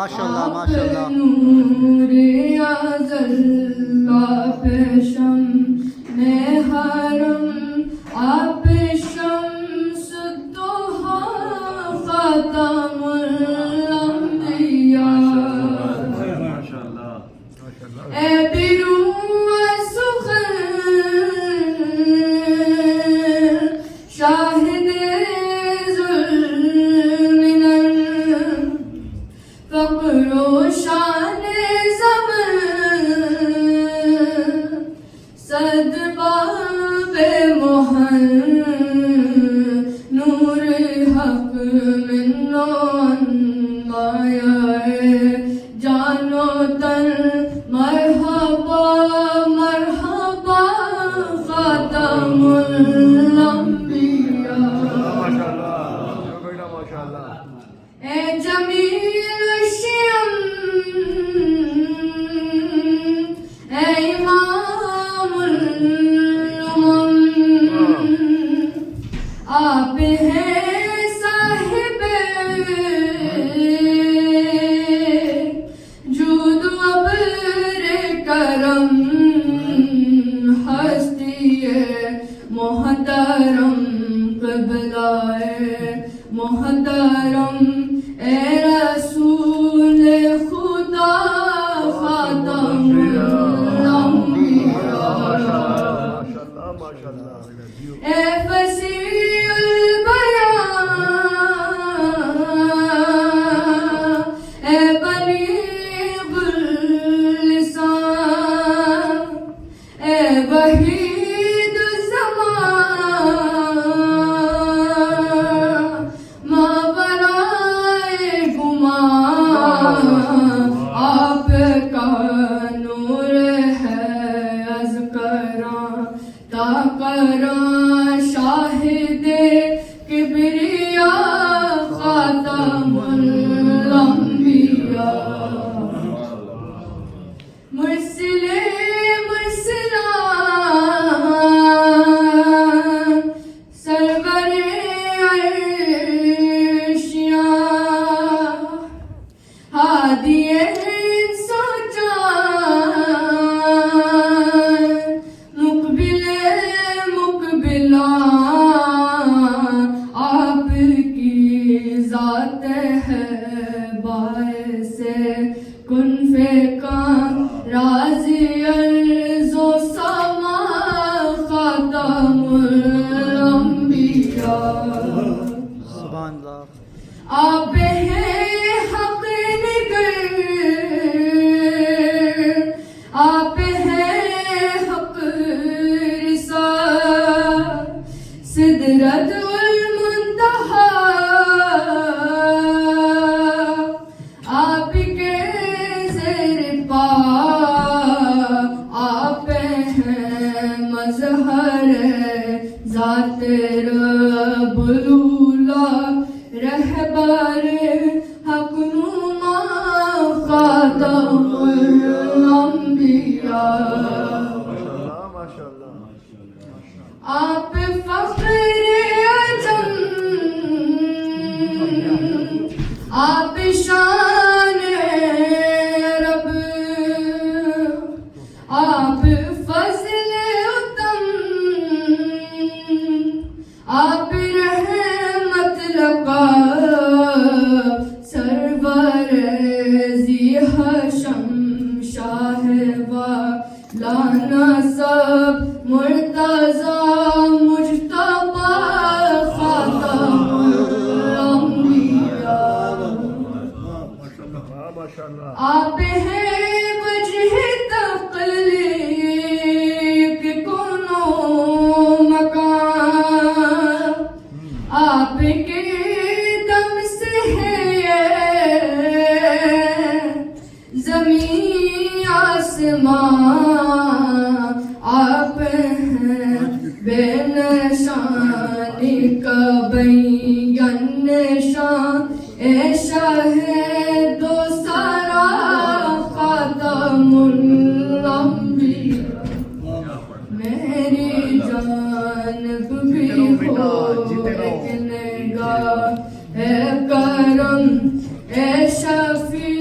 ماشاءاللہ ماشاءاللہ نور ازل آپ شمع حرم آپ شمس الضحیٰ خاتم الانبیاء اے بیرون سخن شاہد ظلم فقر و شان زمن صد باب محن نور حق من مایا جان و تن مرحبا مرحبا خاتم الانبیاء اے جمیل الشیم اے امام الامم آپ ہیں صاحب جود و ابر کرم ہستی محترم قبلہ محترم اے رسول خدا خاتم الانبیاء اے فصیح البیان اے بلیغ اللسان اے وحید الزمان ما برائے گمان آپ کا نور ہے از کراں تا کراں شاہد کبریاء خاتم الانبیاء مرسل مرسلان سرور عرشیاں ہادی انس و جان مقبل مقبلان آپ کی ذات ہے باعث کن فیکان راضی ارض و سما خاتم الانبیاء سبحان اللہ آپ ہیں حق نگر آپ ہیں حق رسا سدرت المنتہا آپ کے زیر پا آپ ہیں مظہر ذات رب الاولی رہبر حق نما خاتم الانبیاء آپ فخر عجم آپ شان رب آپ فضل اتم آپ رحمت لقب سرور ذی حشم شاہ و لانا سب مرتضی مجتبی خاتم الانبیاء آپ ہیں وجہ تخلیق کنو مکان آپ کے دم سے ہے زمین آسمان آپ ہیں بے نشانی کا بیان نشان اے شاہ دو سارا خاتم الانبیاء میری جانب بھی ہو ایک نگاہ اے کرم اے شفیع